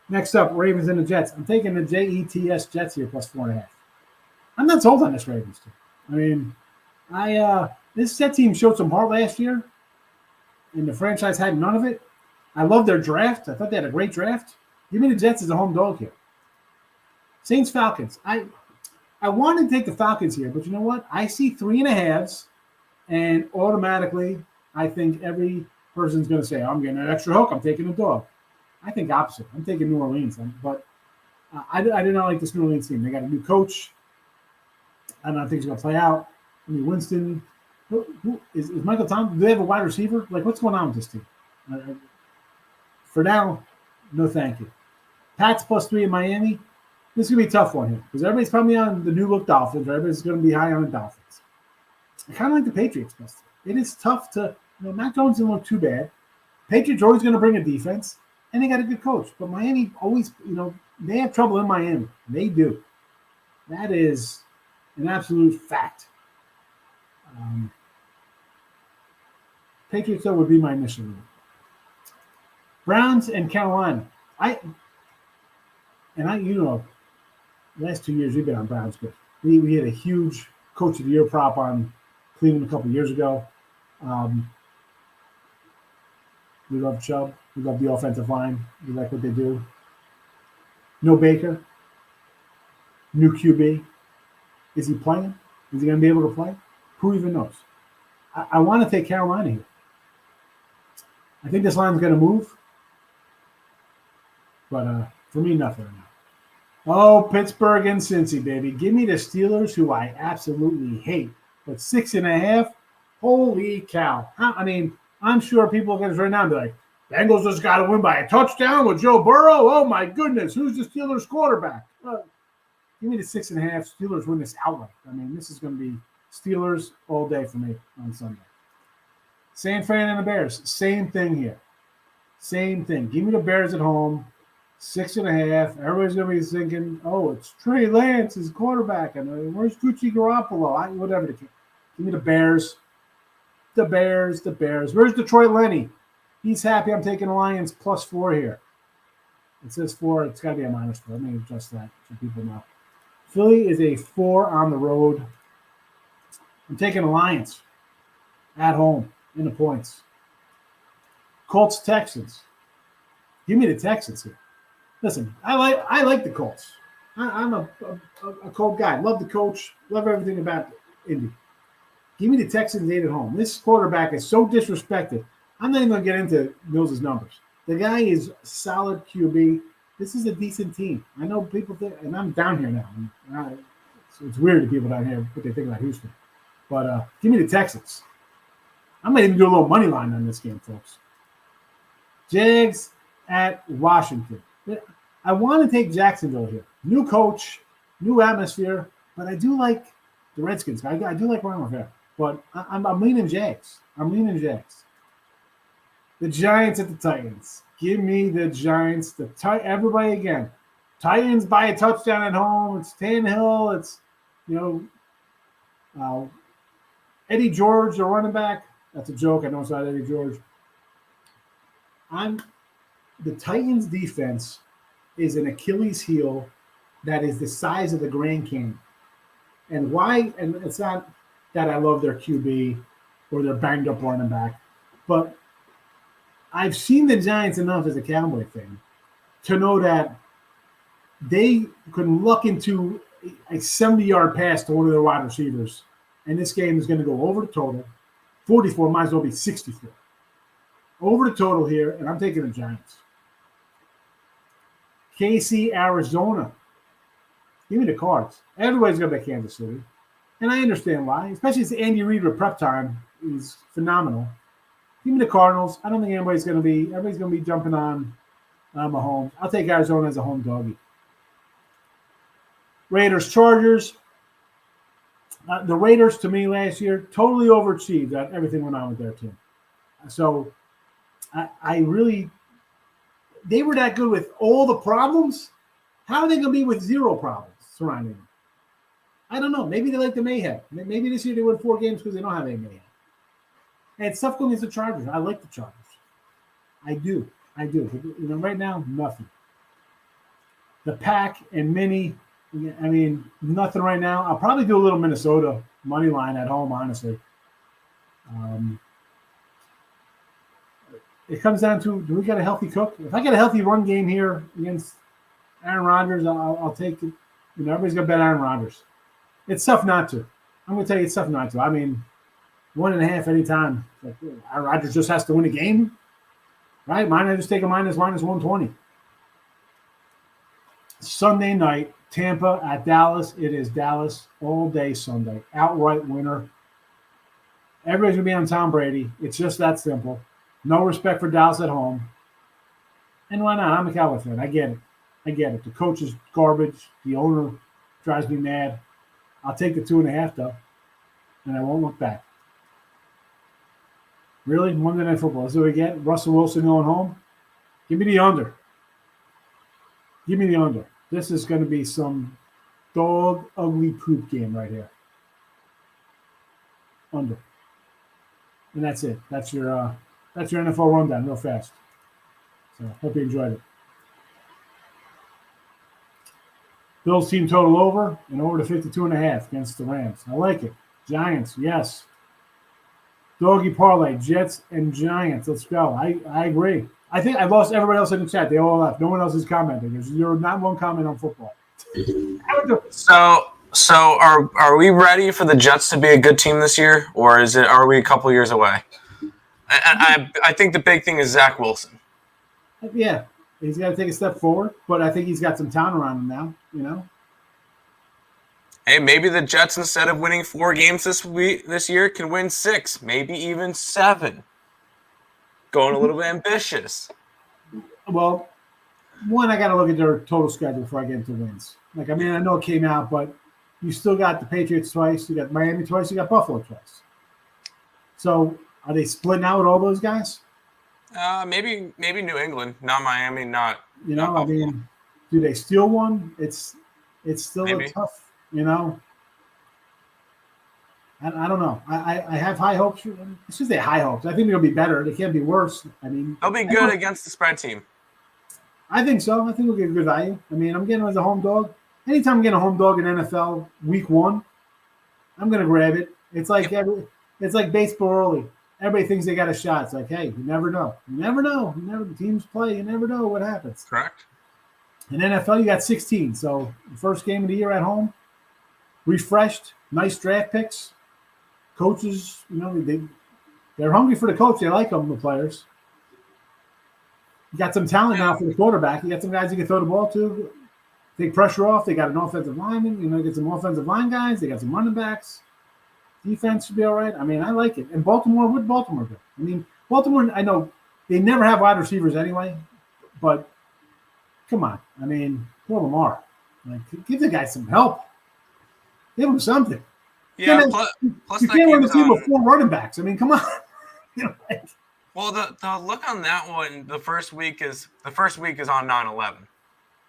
Next up, Ravens and the Jets. I'm taking the Jets Jets here plus 4.5. I'm not sold on this Ravens team. I mean, this Jet team showed some heart last year, and the franchise had none of it. I love their draft. I thought they had a great draft. Give me the Jets as a home dog here. Saints Falcons. I wanted to take the Falcons here, but you know what? I see 3.5s, and automatically I think every person's going to say, I'm getting an extra hook. I'm taking a dog. I think opposite. I'm taking New Orleans. But I do not like this New Orleans team. They got a new coach. I don't think it's going to play out. I mean, Winston. Who is Michael Thompson? Do they have a wide receiver? Like, what's going on with this team? For now, no thank you. Pats plus 3 in Miami. This is going to be a tough one here because everybody's probably on the new look Dolphins. Everybody's going to be high on the Dolphins. I kind of like the Patriots plus 3. It is tough to, Mac Jones didn't look too bad. Patriots are always going to bring a defense, and they got a good coach. But Miami always, they have trouble in Miami. They do. That is an absolute fact. Patriots, though, would be my initial move. Browns and Carolina. Last 2 years we've been on Browns good. We had a huge Coach of the Year prop on Cleveland a couple years ago. We love Chubb. We love the offensive line. We like what they do. No Baker. New QB. Is he playing? Is he going to be able to play? Who even knows? I want to take Carolina here. I think this line's going to move. But for me, nothing right now. Oh, Pittsburgh and Cincy, baby. Give me the Steelers, who I absolutely hate. But 6.5, holy cow. I'm sure people are going to right now and be like, Bengals just got to win by a touchdown with Joe Burrow. Oh, my goodness. Who's the Steelers quarterback? Give me the 6.5. Steelers win this outright. This is going to be Steelers all day for me on Sunday. San Fran and the Bears. Same thing here. Same thing. Give me the Bears at home. 6.5. Everybody's going to be thinking, oh, it's Trey Lance, his quarterback. And where's Gucci Garoppolo? Whatever. Give me the Bears. The Bears. Where's Detroit Lenny? He's happy I'm taking the Lions plus 4 here. It says 4. It's got to be a -4. Let me adjust that so people know. Philly is a 4 on the road. I'm taking the Lions at home in the points. Colts, Texans. Give me the Texans here. Listen, I like the Colts. I'm a Colt guy. Love the coach. Love everything about Indy. Give me the Texans 8 at home. This quarterback is so disrespected. I'm not even going to get into Mills' numbers. The guy is solid QB. this is a decent team. I know people think, and I'm down here now. So it's weird to people down here what they think about Houston. But give me the Texans. I might even do a little money line on this game, folks. Jags at Washington. I want to take Jacksonville here. New coach, new atmosphere, but I do like the Redskins. I do like Ron Rivera, but I'm leaning Jags. The Giants at the Titans. Give me the Giants. Everybody again. Titans by a touchdown at home. It's Tannehill. It's, Eddie George, the running back. That's a joke. I know it's not Eddie George. The Titans' defense is an Achilles heel that is the size of the Grand Canyon. And why? And it's not that I love their QB or their banged up running back, but I've seen the Giants enough as a Cowboy fan to know that they could luck into a 70-yard pass to one of their wide receivers, and this game is going to go over the total. 44 might as well be 64. Over the total here, and I'm taking the Giants. KC, Arizona. Give me the Cards. Everybody's going to bet Kansas City. And I understand why, especially as Andy Reid with prep time. He's phenomenal. Give me the Cardinals. I don't think everybody's going to be jumping on Mahomes. I'll take Arizona as a home doggy. Raiders, Chargers. The Raiders, to me, last year, totally overachieved. Everything went on with their team. So I really – they were that good with all the problems. How are they going to be with zero problems surrounding them? I don't know. Maybe they like the mayhem. Maybe this year they win 4 games because they don't have any mayhem. And it's tough going against the Chargers. I like the Chargers. I do. Right now, nothing. The Pack and Mini – I mean, nothing right now. I'll probably do a little Minnesota money line at home, honestly. It comes down to, do we got a healthy Cook? If I get a healthy run game here against Aaron Rodgers, I'll take it. Everybody's going to bet Aaron Rodgers. It's tough not to. I'm going to tell you it's tough not to. I mean, 1.5 anytime. Aaron Rodgers just has to win a game, right? I just take a minus 120. Sunday night. Tampa at Dallas. It is Dallas all day Sunday. Outright winner. Everybody's going to be on Tom Brady. It's just that simple. No respect for Dallas at home. And why not? I'm a Cowboys fan. I get it. The coach is garbage. The owner drives me mad. I'll take the 2.5, though. And I won't look back. Really? Monday Night Football. That's what we get? Russell Wilson going home? Give me the under. This is going to be some dog ugly poop game right here. Under. And that's it. That's your NFL rundown real fast. So hope you enjoyed it. Bills team total over and over to 52.5 against the Rams. I like it. Giants, yes. Doggy parlay, Jets and Giants. Let's go. I agree. I think I lost everybody else in the chat. They all left. No one else is commenting. There's not one comment on football. So are we ready for the Jets to be a good team this year, or are we a couple years away? I think the big thing is Zach Wilson. Yeah, he's got to take a step forward, but I think he's got some talent around him now. Hey, maybe the Jets, instead of winning 4 games this year, can win 6, maybe even 7. Going a little bit ambitious. Well, one, I got to look at their total schedule before I get into wins. I know it came out, but you still got the Patriots twice, you got Miami twice, you got Buffalo twice. So are they splitting out with all those guys? Maybe New England, not Miami, not. Not do they steal one? It's still maybe. A tough. I don't know. I have high hopes. It's just high hopes. I think they'll be better. They can't be worse. They'll be good against the spread team. I think so. I think we'll get good value. I'm getting them as a home dog. Anytime I'm getting a home dog in NFL week 1, I'm gonna grab it. It's like it's like baseball early. Everybody thinks they got a shot. It's like, hey, you never know. The teams play. You never know what happens. Correct. In NFL, you got 16. So the first game of the year at home, refreshed, nice draft picks. Coaches, they're hungry for the coach. They like them, the players. You got some talent now for the quarterback. You got some guys you can throw the ball to, take pressure off. They got an offensive lineman. You know, get some offensive line guys. They got some running backs. Defense should be all right. I mean, I like it. And Baltimore, what Baltimore do? I mean, Baltimore, I know they never have wide receivers anyway, but come on. I mean, Paul Lamar. Like, give the guy some help. Give him something. Yeah, plus you can't win the team with 4 running backs. I mean, come on. You know, like, well, the look on that one, the first week is on 9/11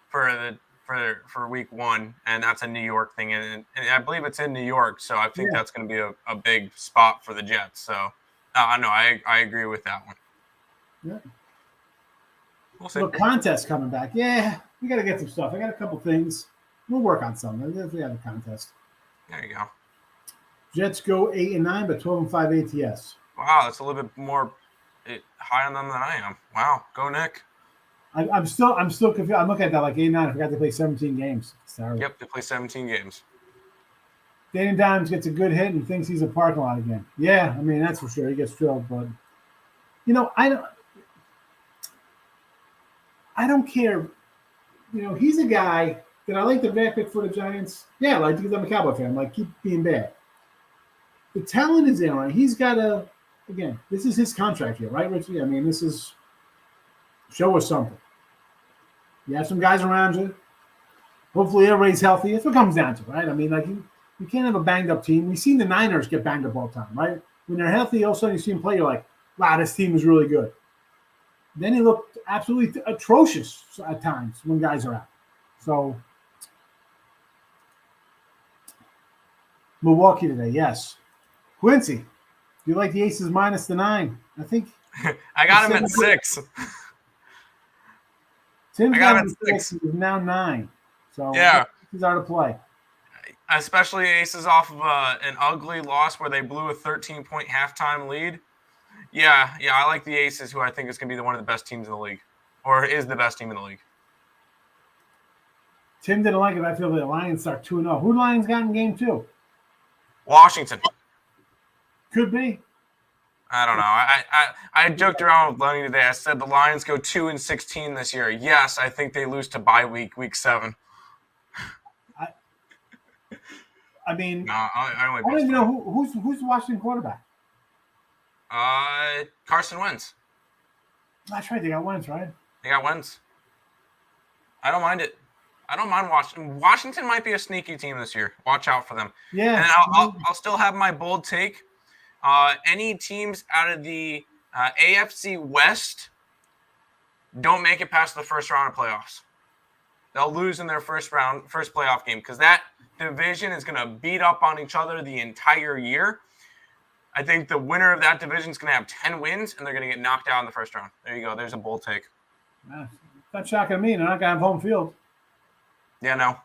for week 1, and that's a New York thing, and I believe it's in New York, so I think that's going to be a big spot for the Jets. So I know I agree with that one. Yeah. We'll see. Little contest coming back. Yeah, we got to get some stuff. I got a couple things. We'll work on something. We have a contest. There you go. Jets go 8-9, but 12-5 ATS. Wow, that's a little bit more high on them than I am. Wow, go Nick. I'm still confused. I'm looking at that like 8-9. I forgot they play 17 games. Sorry. Yep, they play 17 games. Danny Dimes gets a good hit and thinks he's a parking lot again. Yeah, I mean, that's for sure. He gets drilled, but you know, I don't care. You know, he's a guy that I like the draft pick for the Giants. Yeah, I like because I'm a Cowboy fan. Like, keep being bad. The talent is there, right? He's got again, this is his contract here, right, Richie? I mean, this is show us something. You have some guys around you. Hopefully everybody's healthy. That's what it comes down to, right? I mean, like you can't have a banged up team. We've seen the Niners get banged up all the time, right? When they're healthy, all of a sudden you see them play, you're like, wow, this team is really good. Then he looked absolutely atrocious at times when guys are out. So Milwaukee today, yes. Quincy, do you like the Aces minus the 9? I think I got him at 6. Tim's I got got him him at 6. He's now 9. So yeah, he's out of play. Especially Aces off of an ugly loss where they blew a 13-point halftime lead. Yeah, I like the Aces, who I think is going to be one of the best teams in the league, or is the best team in the league. Tim didn't like it. I feel the Lions start 2-0. Who Lions got in game 2? Washington. Could be. I don't know. I joked around with Lenny today. I said the Lions go 2-16 this year. Yes, I think they lose to bye week 7. I mean, no, I don't even know who's the Washington quarterback. Carson Wentz. That's right. They got Wentz, right? They got Wentz. I don't mind it. I don't mind Washington. Washington might be a sneaky team this year. Watch out for them. Yeah. And I'll still have my bold take. Any teams out of the AFC West don't make it past the first round of playoffs. They'll lose in their first playoff game, because that division is going to beat up on each other the entire year. I think the winner of that division is going to have 10 wins, and they're going to get knocked out in the first round. There you go. There's a bold take. Not shocking to me. They're not going to have home field. Yeah, no.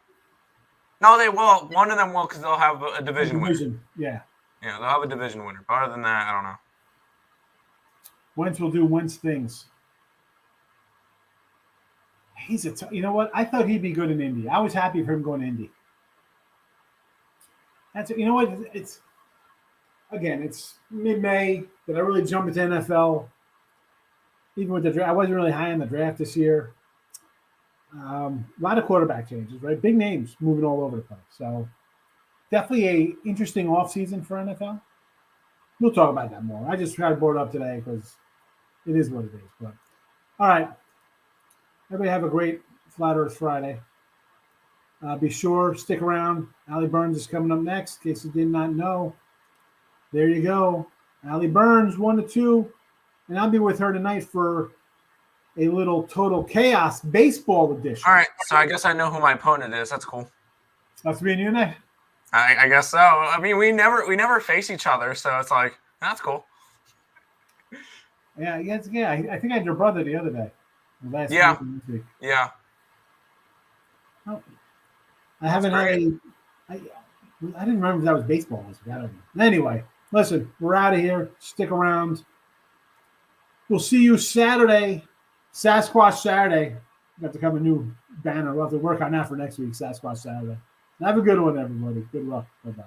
No, they will. One of them will, because they'll have a division winner. Yeah. Yeah, they'll have a division winner. But other than that, I don't know. Wentz will do Wentz things. He's you know what? I thought he'd be good in Indy. I was happy for him going to Indy. You know what? It's mid-May that I really jumped into NFL. Even with the draft, I wasn't really high on the draft this year. A lot of quarterback changes, right? Big names moving all over the place. So definitely a interesting offseason for NFL. We'll talk about that more. I just tried to board up today because it is what it is. But all right. Everybody have a great Flat Earth Friday. Be sure, stick around. Allie Burns is coming up next, in case you did not know. There you go. Allie Burns, 1-2. And I'll be with her tonight for a little Total Chaos baseball edition. All right, so I guess I know who my opponent is. That's cool. That's me and you tonight? I guess so. I mean, we never face each other, so it's like, that's cool. Yeah. I think I had your brother the other day. Yeah. Week. Yeah. Oh, I haven't had I didn't remember if that was baseball. I don't know. Anyway, listen, we're out of here. Stick around. We'll see you Saturday. Sasquatch Saturday. Got to come a new banner. We'll have to work on that for next week, Sasquatch Saturday. Have a good one, everybody. Good luck. Bye-bye.